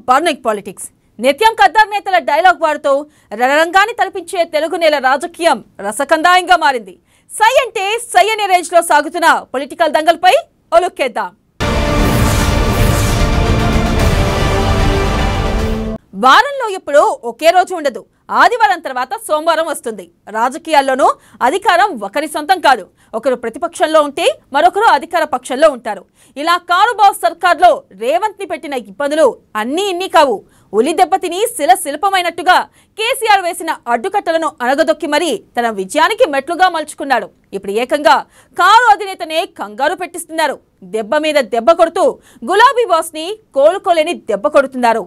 Burning politics. నిత్యం ఖద్దర్ నేతల dialogue వాడుతూ రణరంగాన్ని తలపించే తెలుగు నేల రాజకీయం రసకందాయంగా మారింది. సై అంటే సై అనే రేంజ్ లో సాగుతున్న పొలిటికల్ దంగల్పై ఒలుక్కేద్దాం. వారంలో ఇప్పుడు ఒకే రోజు ఉండదు. ఆదివారం తర్వాత సోమవారం వస్తుంది. రాజకీయాల్లోనూ అధికారం ఒకరి సొంతం కాదు. ఒకరు ప్రతిపక్షంలో ఉంటే మరొకరు అధికార పక్షంలో ఉంటారు. ఇలా కారుబాస్ సర్కార్లో రేవంత్ ని పెట్టిన ఇబ్బందులు అన్నీ ఇన్ని కావు. ఉలి దెబ్బతిని శిల్పమైనట్టుగా కేసీఆర్ వేసిన అడ్డుకట్టలను అణగదొక్కి మరీ తన విజయానికి మెట్లుగా మలుచుకున్నాడు. ఇప్పుడు ఏకంగా కారు అధినేతనే కంగారు పెట్టిస్తున్నారు. దెబ్బ మీద దెబ్బ కొడుతూ గులాబీ బాస్ ని కోలుకోలేని దెబ్బ కొడుతున్నారు.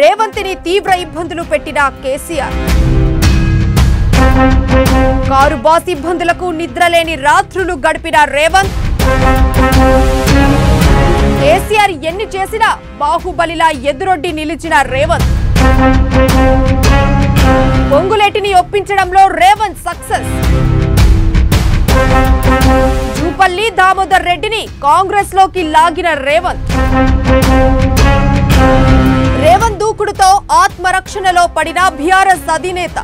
రేవంత్ ని తీవ్ర ఇబ్బందులు పెట్టిన కేసీఆర్, కారు బాస్ ఇబ్బందులకు నిద్రలేని రాత్రులు గడిపిన రేవంత్, కేసీఆర్ ఎన్ని చేసినా బాహుబలిలా ఎదురొడ్డి నిలిచిన రేవంత్, పొంగులేటిని ఒప్పించడంలో రేవంత్ సక్సెస్, జూపల్లి దామోదర్ రెడ్డిని కాంగ్రెస్ లోకి లాగిన రేవంత్ దూకుడుతో ఆత్మరక్షణలో పడిన బీఆర్ఎస్ అధినేత.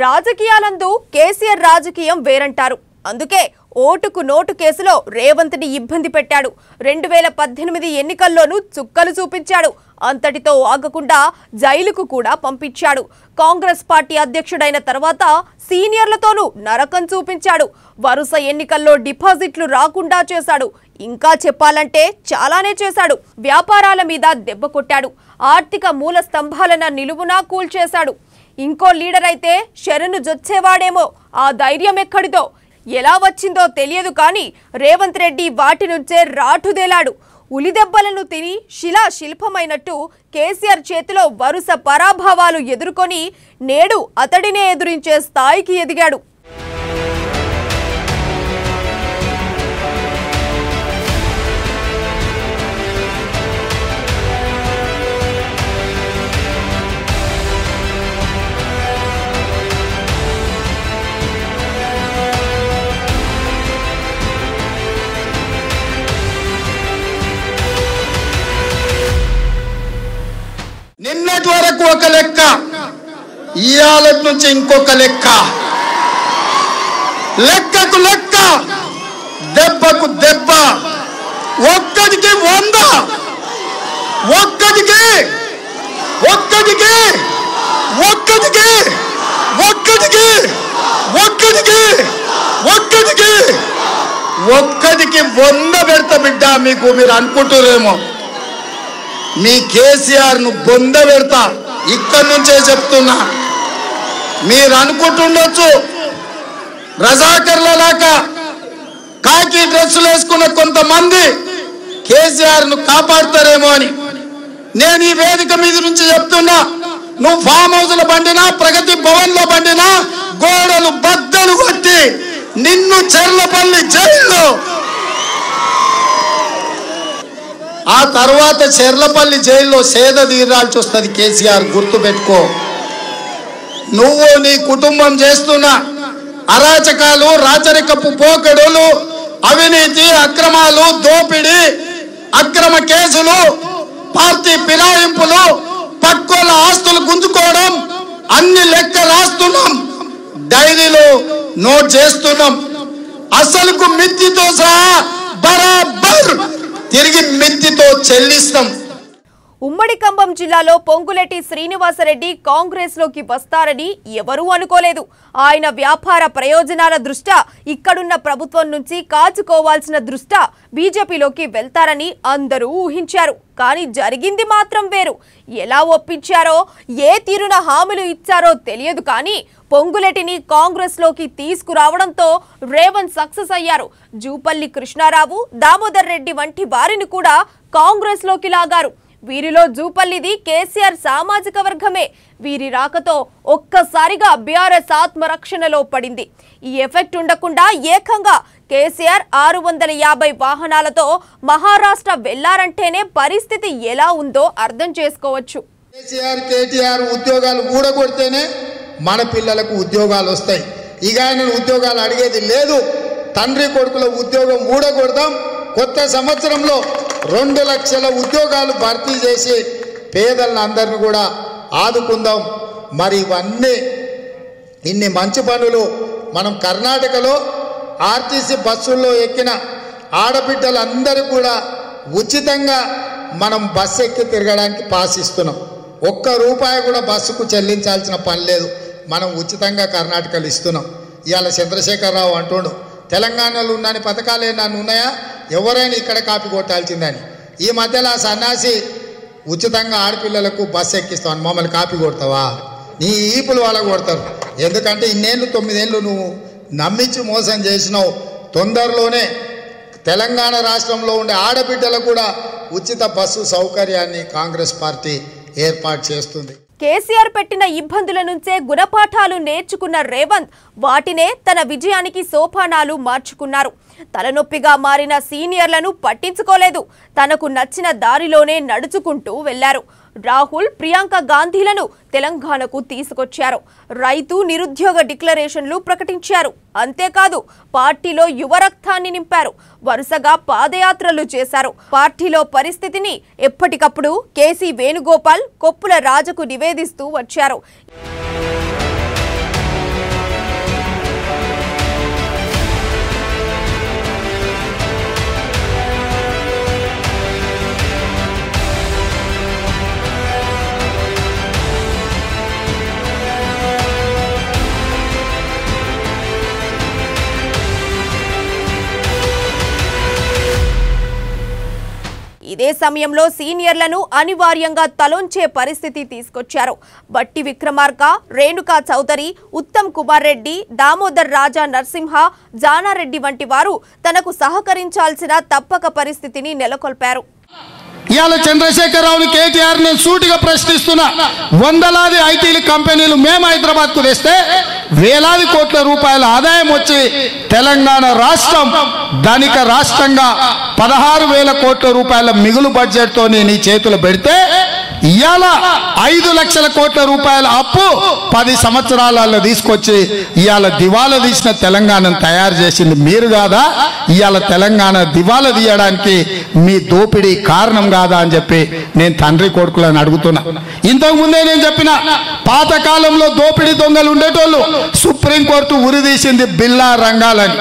రాజకీయాలందు కేసీఆర్ రాజకీయం వేరంటారు. అందుకే ఓటుకు నోటు కేసులో రేవంత్ ని ఇబ్బంది పెట్టాడు. 2018 ఎన్నికల్లోనూ చుక్కలు చూపించాడు. అంతటితో ఆగకుండా జైలుకు కూడా పంపించాడు. కాంగ్రెస్ పార్టీ అధ్యక్షుడైన తర్వాత సీనియర్లతోనూ నరకం చూపించాడు. వరుస ఎన్నికల్లో డిపాజిట్లు రాకుండా చేశాడు. ఇంకా చెప్పాలంటే చాలానే చేశాడు. వ్యాపారాల మీద దెబ్బ కొట్టాడు. ఆర్థిక మూల స్తంభాలన నిలువునా కూల్చేశాడు. ఇంకో లీడర్ అయితే శరణు జొచ్చేవాడేమో. ఆ ధైర్యం ఎక్కడిదో ఎలా వచ్చిందో తెలియదు కానీ రేవంత్ రెడ్డి వాటి నుంచే రాటుదేలాడు. ఉలిదెబ్బలను తిని శిల్పమైనట్టు కేసీఆర్ చేతిలో వరుస పరాభవాలు ఎదుర్కొని నేడు అతడినే ఎదురించే స్థాయికి ఎదిగాడు. నిన్నటి వరకు ఒక లెక్క, ఇవాళ నుంచి ఇంకొక లెక్క, లెక్కకు లెక్క, దెబ్బకు దెబ్బ, ఒక్కడికి 100, ఒక్కడికి ఒక్కడికి ఒక్కడికి ఒక్కడికి ఒక్కడికి ఒక్కడికి ఒక్కడికి 100 పెడతా బిడ్డ. మీరు అనుకుంటారేమో మీ కేసీఆర్ ను బొంద పెడతా. ఇక్కడి నుంచే చెప్తున్నా. మీరు అనుకుంటుండొచ్చు రజాకర్లలాగా కాకి డ్రెస్సులు వేసుకున్న కొంతమంది కేసీఆర్ ను కాపాడతారేమో అని. నేను ఈ వేదిక మీద నుంచి చెప్తున్నా, నువ్వు ఫామ్ హౌస్ లో బండినా, ప్రగతి భవన్ లో బండినా, గోడలు బద్దలు కొట్టి నిన్ను చెర్లపల్లి జైల్లో, ఆ తర్వాత చెర్లపల్లి జైల్లో సేద తీరాల్సి వస్తుంది. కేసీఆర్ గుర్తు పెట్టుకో. నువ్వు నీ కుటుంబం చేస్తున్న అరాచకాలు, రాచరికపు పోకడులు, అవినీతి, అక్రమాలు, దోపిడీ, అక్రమ కేసులు, పార్టీ ఫిరాయింపులు, పక్కోల ఆస్తులు గుంజుకోవడం అన్ని లెక్క రాస్తున్నాం, డైరీలో నోట్ చేస్తున్నాం. అసలుకు మిత్తితో సహా బరాబర్ తిరిగి మిత్తితో చెల్లిస్తాం. ఉమ్మడి ఖమ్మం జిల్లాలో పొంగులేటి శ్రీనివాసరెడ్డి కాంగ్రెస్ లోకి వస్తారని ఎవరూ అనుకోలేదు. ఆయన వ్యాపార ప్రయోజనాల దృష్ట్యా, ఇక్కడున్న ప్రభుత్వం నుంచి కాచుకోవాల్సిన దృష్ట్యా బీజేపీలోకి వెళ్తారని అందరూ ఊహించారు. కానీ జరిగింది మాత్రం వేరు. ఎలా ఒప్పించారో, ఏ తీరున హామీలు ఇచ్చారో తెలియదు కానీ పొంగులేటిని కాంగ్రెస్ లోకి తీసుకురావడంతో రేవంత్ సక్సెస్ అయ్యారు. జూపల్లి కృష్ణారావు, దామోదర్ రెడ్డి వంటి వారిని కూడా కాంగ్రెస్ లోకి లాగారు. వీరిలో జూపల్లిది కేసీఆర్ సామాజిక వర్గమే. వీరి రాకతో ఒక్కసారిగా బీఆర్ఎస్ ఆత్మరక్షణలో పడింది. ఈ ఎఫెక్ట్ ఉండకుండా ఏకంగా కేసీఆర్ 650 వాహనాలతో మహారాష్ట్ర వెళ్లారంటేనే పరిస్థితి ఎలా ఉందో అర్థం చేసుకోవచ్చు. కేసీఆర్ కేటీఆర్ ఉద్యోగాలు ఊడగొడితేనే మన పిల్లలకు ఉద్యోగాలు వస్తాయి. ఇక ఆయన ఉద్యోగాలు అడిగేది లేదు. తండ్రి కొడుకుల ఉద్యోగం ఊడగొడదాం. కొత్త సంవత్సరంలో 2 లక్షల ఉద్యోగాలు భర్తీ చేసి పేదలను అందరిని కూడా ఆదుకుందాం. మరి ఇన్ని మంచి పనులు మనం కర్ణాటకలో ఆర్టీసీ బస్సుల్లో ఎక్కిన ఆడబిడ్డలందరూ కూడా ఉచితంగా మనం బస్సు ఎక్కి తిరగడానికి పాస్ ఇస్తున్నాం. ₹1 కూడా బస్సుకు చెల్లించాల్సిన పని లేదు. మనం ఉచితంగా కర్ణాటకలో ఇస్తున్నాం. ఇవాళ చంద్రశేఖరరావు అంటుండు తెలంగాణలో ఉన్న పథకాలు ఏమన్నా ఉన్నాయా, ఎవరైనా ఇక్కడ కాపీ కొట్టాల్సిందని. ఈ మధ్యలో ఆ సన్నాసి ఉచితంగా ఆడపిల్లలకు బస్సు ఎక్కిస్తావు, మమ్మల్ని కాపీ కొడతావా? నీ ఈపులు వాళ్ళకు కొడతారు. ఎందుకంటే 9 ఏళ్ళు నువ్వు నమ్మించి మోసం చేసినావు. తొందరలోనే తెలంగాణ రాష్ట్రంలో ఉండే ఆడబిడ్డలకు కూడా ఉచిత బస్సు సౌకర్యాన్ని కాంగ్రెస్ పార్టీ ఏర్పాటు చేస్తుంది. కేసీఆర్ పెట్టిన ఇబ్బందుల నుంచే గుణపాఠాలు నేర్చుకున్న రేవంత్ వాటినే తన విజయానికి సోపానాలు మార్చుకున్నారు. తలనొప్పిగా మారిన సీనియర్లను పట్టించుకోలేదు. తనకు నచ్చిన దారిలోనే నడుచుకుంటూ వెళ్లారు. రాహుల్, ప్రియాంక గాంధీలను తెలంగాణకు తీసుకొచ్చారు. రైతు నిరుద్యోగ డిక్లరేషన్లు ప్రకటించారు. అంతేకాదు పార్టీలో యువరక్తాన్ని నింపారు. వరుసగా పాదయాత్రలు చేశారు. పార్టీలో పరిస్థితిని ఎప్పటికప్పుడు కేసీ వేణుగోపాల్, కొప్పుల రాజకు నివేదిస్తూ వచ్చారు. ఇదే సమయంలో సీనియర్లను అనివార్యంగా తలొంచే పరిస్థితి తీసుకొచ్చారు. బట్టి విక్రమార్క, రేణుకా చౌదరి, ఉత్తమ్ కుమార్ రెడ్డి, దామోదర్ రాజా నరసింహ, జానారెడ్డి వంటి వారు తనకు సహకరించాల్సిన తప్పక పరిస్థితిని నెలకొల్పారు. ఇవాళ చంద్రశేఖరరావుని కేటీఆర్ నేను సూటిగా ప్రశ్నిస్తున్నా. వందలాది ఐటీ కంపెనీలు మేము హైదరాబాద్కు తెస్తే వేలాది కోట్ల రూపాయల ఆదాయం వచ్చి తెలంగాణ రాష్ట్రం ధనిక రాష్ట్రంగా 16,000 కోట్ల రూపాయల మిగులు బడ్జెట్తో నీ చేతులు పెడితే ఇవాళ 5 లక్షల కోట్ల రూపాయల అప్పు 10 సంవత్సరాలలో తీసుకొచ్చి ఇవాళ దివాలా తీసిన తెలంగాణను తయారు చేసింది మీరు కాదా? ఇవాళ తెలంగాణ దివాలా తీయడానికి మీ దోపిడీ కారణం కాదా అని చెప్పి నేను తండ్రి కొడుకులను అడుగుతున్నా. ఇంతకు ముందే నేను చెప్పిన పాతకాలంలో దోపిడీ దొంగలు ఉండేటోళ్ళు సుప్రీంకోర్టు ఉరిదీసింది బిల్లా రంగాలని.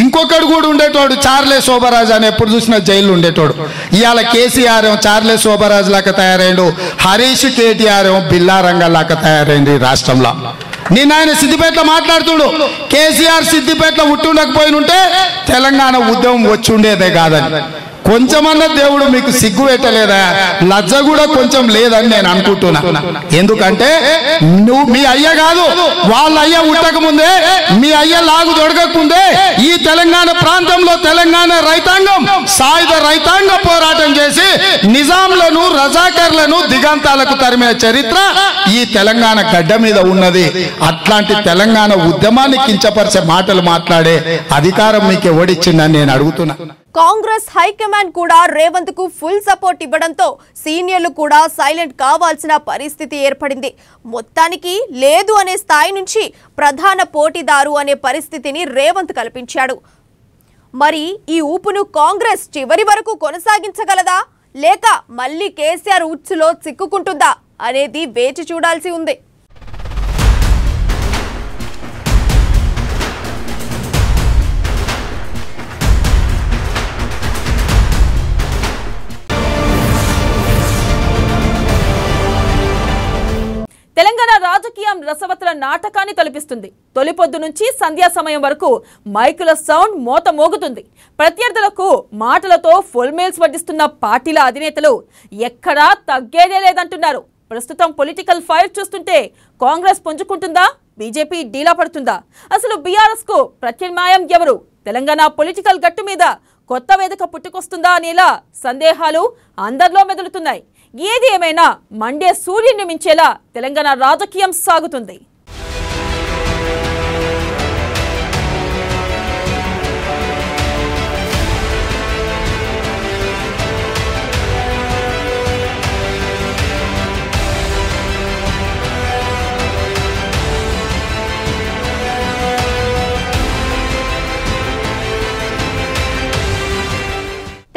ఇంకొకడు కూడా ఉండేటోడు చార్లే శోభరాజ్ అని, ఎప్పుడు చూసినా జైలు ఉండేటోడు. ఇవాళ కేసీఆర్ ఏమో చార్లే శోభరాజ్ లాగా తయారైండు, హరీష్ కేటీఆర్ ఏమో బిల్లా రంగాలాగా తయారైంది రాష్ట్రంలో. నిన్న ఆయన సిద్దిపేటలో మాట్లాడుతుడు, కేసీఆర్ సిద్దిపేటలో ఉంటుండకపోయినుంటే తెలంగాణ ఉద్యమం వచ్చి ఉండేదే కాదని. కొంచెమన్నా దేవుడు మీకు సిగ్గు పెట్టలేదా? లజ్జ కూడా కొంచెం లేదని నేను అనుకుంటున్నా. ఎందుకంటే నువ్వు మీ అయ్య కాదు, వాళ్ళ అయ్య ఉట్టక ముందే, మీ అయ్య లాగు దొరకకుందే ఈ తెలంగాణ ప్రాంతంలో తెలంగాణ రైతాంగం సాయుధ రైతాంగ పోరాటం చేసి నిజాంలను, రజాకర్లను దిగంతాలకు తరిమిన చరిత్ర ఈ తెలంగాణ గడ్డ మీద ఉన్నది. అట్లాంటి తెలంగాణ ఉద్యమాన్ని కించపరిచే మాటలు మాట్లాడే అధికారం మీకు ఎవడిచ్చిందని నేను అడుగుతున్నా. కాంగ్రెస్ హైకమాండ్ కూడా రేవంత్ కు ఫుల్ సపోర్ట్ ఇవ్వడంతో సీనియర్లు కూడా సైలెంట్ కావాల్సిన పరిస్థితి ఏర్పడింది. మొత్తానికి లేదు అనే స్థాయి నుంచి ప్రధాన పోటీదారు అనే పరిస్థితిని రేవంత్ కల్పించాడు. మరి ఈ ఊపును కాంగ్రెస్ చివరి వరకు కొనసాగించగలదా, లేక మళ్ళీ కేసీఆర్ ఉచ్చులో చిక్కుకుంటుందా అనేది వేచి చూడాల్సి ఉంది. తెలంగాణ రాజకీయం రసవత్ర నాటకాన్ని తలపిస్తుంది. తొలిపొద్దు నుంచి సంధ్యా సమయం వరకు మైకుల సౌండ్ మోత మోగుతుంది. ప్రత్యర్థులకు మాటలతో ఫుల్ మీల్స్ వడ్డిస్తున్న పార్టీల అధినేతలు ఎక్కడా తగ్గేదే లేదంటున్నారు. ప్రస్తుతం పొలిటికల్ ఫైర్ చూస్తుంటే కాంగ్రెస్ పుంజుకుంటుందా, బీజేపీ డీలా పడుతుందా, అసలు బీఆర్ఎస్ కు ప్రత్యామ్నాయం ఎవరు, తెలంగాణ పొలిటికల్ గట్టు మీద కొత్త వేదిక పుట్టుకొస్తుందా అనేలా సందేహాలు అందరిలో మెదులుతున్నాయి. ఏది ఏమైనా మండే సూర్యుని మించేలా తెలంగాణ రాజకీయం సాగుతుంది.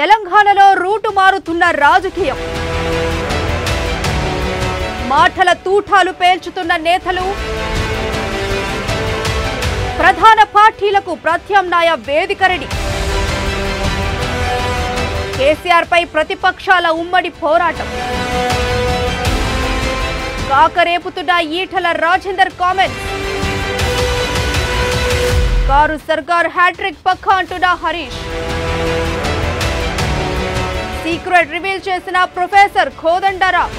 తెలంగాణలో రూటు మారుతున్న రాజకీయం, మాటల తూటాలు పేల్చుతున్న నేతలు, ప్రధాన పార్టీలకు ప్రత్యామ్నాయ వేదిక రెడీ. కేసీఆర్ పై ప్రతిపక్షాల ఉమ్మడి పోరాటం, కాకరేపుతున్న ఈటల రాజేందర్ కామెంట్స్, కారు సర్కార్ హ్యాట్రిక్ పక్క అంటున్న హరీష్, సీక్రెట్ రివీల్ చేసిన ప్రొఫెసర్ కోదండరాం,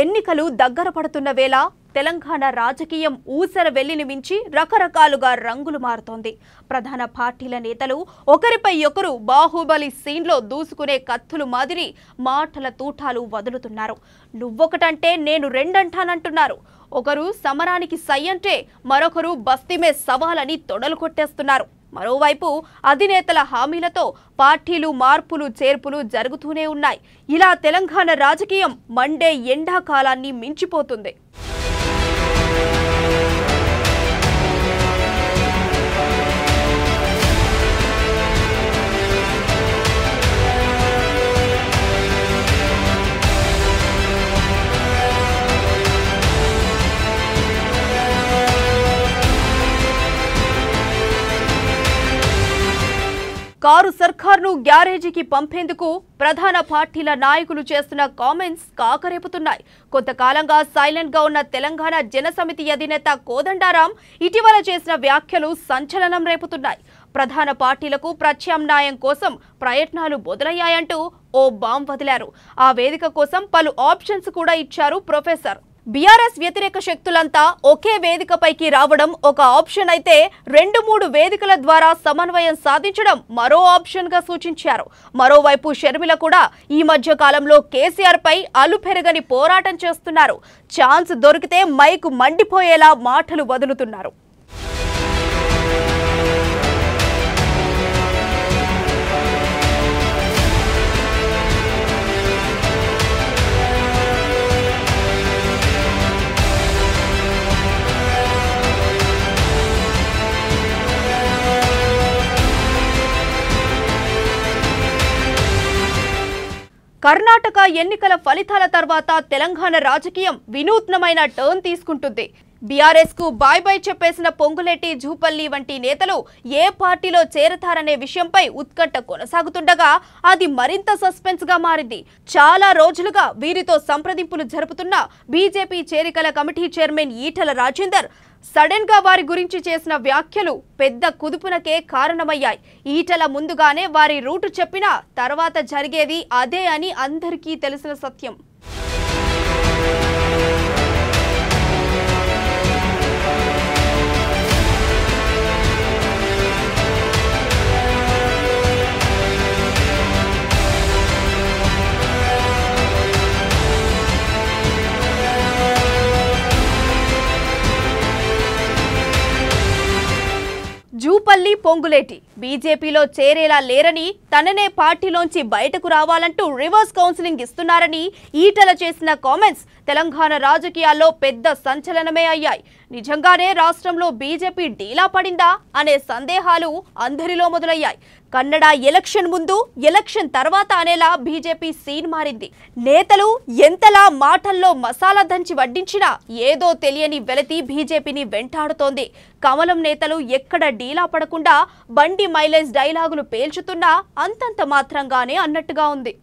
ఎన్నికలు దగ్గర పడుతున్న వేళ తెలంగాణ రాజకీయం ఊసర వెల్లిని మించి రకరకాలుగా రంగులు మారుతోంది. ప్రధాన పార్టీల నేతలు ఒకరిపై ఒకరు బాహుబలి సీన్లో దూసుకునే కత్తులు మాదిరి మాటల తూటాలు వదులుతున్నారు. నువ్వొకటంటే నేను రెండంటానంటున్నారు. ఒకరు సమరానికి సై అంటే మరొకరు బస్తీమే సవాలని తొడలు కొట్టేస్తున్నారు. మరోవైపు అధినేతల హామీలతో పార్టీలు మార్పులు చేర్పులు జరుగుతూనే ఉన్నాయి. ఇలా తెలంగాణ రాజకీయం మండే ఎండాకాలాన్ని మించిపోతుంది. కారు సర్కార్ను గ్యారేజీకి పంపేందుకు ప్రధాన పార్టీల నాయకులు చేస్తున్న కామెంట్స్ కాకరేపుతున్నాయి. కొంతకాలంగా సైలెంట్ గా ఉన్న తెలంగాణ జనసమితి అధినేత కోదండరాం ఇటీవల చేసిన వ్యాఖ్యలు సంచలనం రేపుతున్నాయి. ప్రధాన పార్టీలకు ప్రత్యామ్నాయం కోసం ప్రయత్నాలు మొదలయ్యాయంటూ ఓ బాంబ్ వదిలారు. ఆ వేదిక కోసం పలు ఆప్షన్స్ కూడా ఇచ్చారు ప్రొఫెసర్. బీఆర్ఎస్ వ్యతిరేక శక్తులంతా ఒకే వేదికపైకి రావడం ఒక ఆప్షన్ అయితే 2-3 వేదికల ద్వారా సమన్వయం సాధించడం మరో ఆప్షన్ గా సూచించారు. మరోవైపు షర్మిల కూడా ఈ మధ్య కాలంలో కేసీఆర్ పై అలుపెరగని పోరాటం చేస్తున్నారు. ఛాన్స్ దొరికితే మైకు మండిపోయేలా మాటలు వదులుతున్నారు. కర్ణాటక ఎన్నికల ఫలితాల తర్వాత తెలంగాణ రాజకీయం వినూత్నమైన టర్న్ తీసుకుంటుంది. బీఆర్ఎస్ కు బాయ్ బాయ్ చెప్పేసిన పొంగులేటి, జూపల్లి వంటి నేతలు ఏ పార్టీలో చేరతారనే విషయంపై ఉత్కంఠ కొనసాగుతుండగా అది మరింత సస్పెన్స్ గా మారింది. చాలా రోజులుగా వీరితో సంప్రదింపులు జరుపుతున్న బీజేపీ చేరికల committee chairman Etela Rajender sudden గా వారి గురించి చేసిన వ్యాఖ్యలు పెద్ద కుదుపునకే కారణమయ్యాయి. ఈటల ముందుగానే వారి రూటు చెప్పినా తర్వాత జరిగేది అదే అని అందరికీ తెలిసిన సత్యం. జూపల్లి, పొంగులేటి బీజేపీలో చేరేలా లేరని, తననే పార్టీలోంచి బయటకు రావాలంటూ రివర్స్ కౌన్సిలింగ్ ఇస్తున్నారని ఈటల చేసిన కామెంట్స్ తెలంగాణ రాజకీయాల్లో పెద్ద సంచలనమే అయ్యాయి. నిజంగానే రాష్ట్రంలో బీజేపీ డీలా పడిందా అనే సందేహాలు అందరిలో మొదలయ్యాయి. కన్నడ ఎలక్షన్ ముందు, ఎలక్షన్ తర్వాత అనేలా బీజేపీ సీన్ మారింది. నేతలు ఎంతలా మాటల్లో మసాలా దంచి వడ్డించినా ఏదో తెలియని వెలతి బీజేపీని వెంటాడుతోంది. కమలం నేతలు ఎక్కడ డీలా పడకుండా బండి మైలేజ్ డైలాగులు పేల్చుతున్నా అంతంత మాత్రంగానే అన్నట్టుగా ఉంది.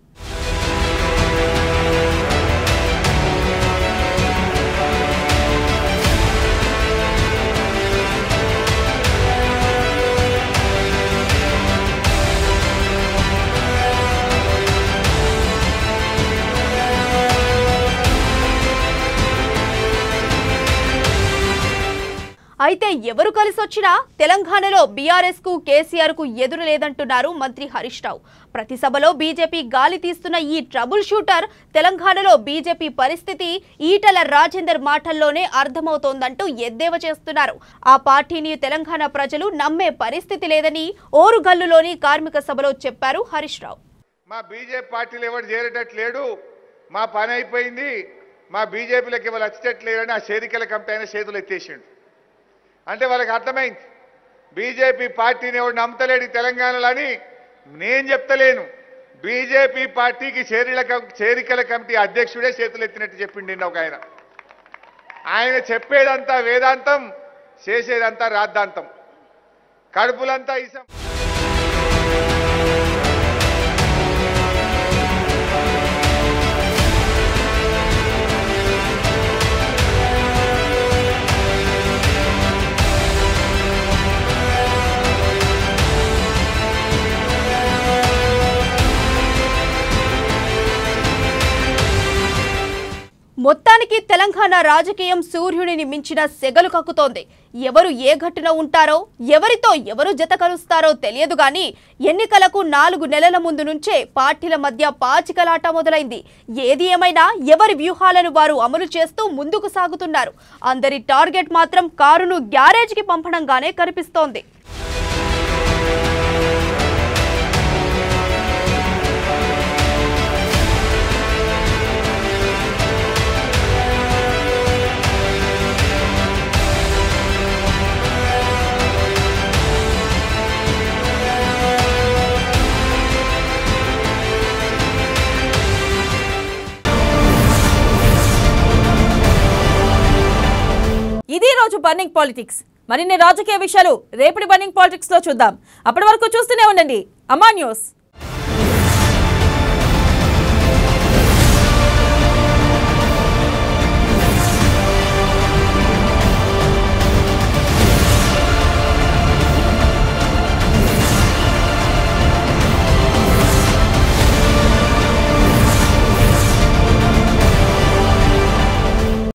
అయితే ఎవరు కలిసొచ్చినా తెలంగాణలో బీఆర్ఎస్ కు కేసీఆర్ కు ఎదురు లేదంటున్నారు మంత్రి హరీష్ రావు. ప్రతి సభలో బీజేపీ గాలి తీస్తున్న ఈ ట్రబుల్ షూటర్ తెలంగాణలో బీజేపీ పరిస్థితి ఈటల రాజేందర్ మాటల్లోనే అర్థమవుతోందంటూ ఎద్దేవా చేస్తున్నారు. ఆ పార్టీని తెలంగాణ ప్రజలు నమ్మే పరిస్థితి లేదని ఓరుగల్లులోని కార్మిక సభలో చెప్పారు హరీష్ రావు. మా బీజేపీ పార్టీలు ఎవరు చేరేటట్లేడు, మా పని అయిపోయింది, మా బీజేపీలకు ఎవరు వచ్చేటట్లేరని ఆ చేరికల కమిటీ అయిన చేతులు ఎత్తేసిండు. అంటే వాళ్ళకి అర్థమైంది బీజేపీ పార్టీని ఎవరు నమ్మతలేడు తెలంగాణలో అని. నేను చెప్తలేను, బీజేపీ పార్టీకి చేరికల కమిటీ అధ్యక్షుడే చేతులు ఎత్తినట్టు చెప్పిండి నిన్న ఒక ఆయన. ఆయన చెప్పేదంతా వేదాంతం, చేసేదంతా రాద్ధాంతం, కడుపులంతా ఇసం. మొత్తానికి తెలంగాణ రాజకీయం సూర్యుడిని మించిన సెగలు కక్కుతోంది. ఎవరు ఏ ఘటన ఉంటారో, ఎవరితో ఎవరు జత కలుస్తారో తెలియదు గాని ఎన్నికలకు 4 నెలల ముందు నుంచే పార్టీల మధ్య పాచికలాట మొదలైంది. ఏది ఏమైనా ఎవరి వ్యూహాలను వారు అమలు చేస్తూ ముందుకు సాగుతున్నారు. అందరి టార్గెట్ మాత్రం కారును గ్యారేజ్కి పంపడంగానే కనిపిస్తోంది. ఇది రోజు బర్నింగ్ పాలిటిక్స్. మరిన్ని రాజకీయ విషయాలు రేపటి బర్నింగ్ పాలిటిక్స్ లో చూద్దాం. అప్పటి వరకు చూస్తూనే ఉండండి అమ్మా న్యూస్.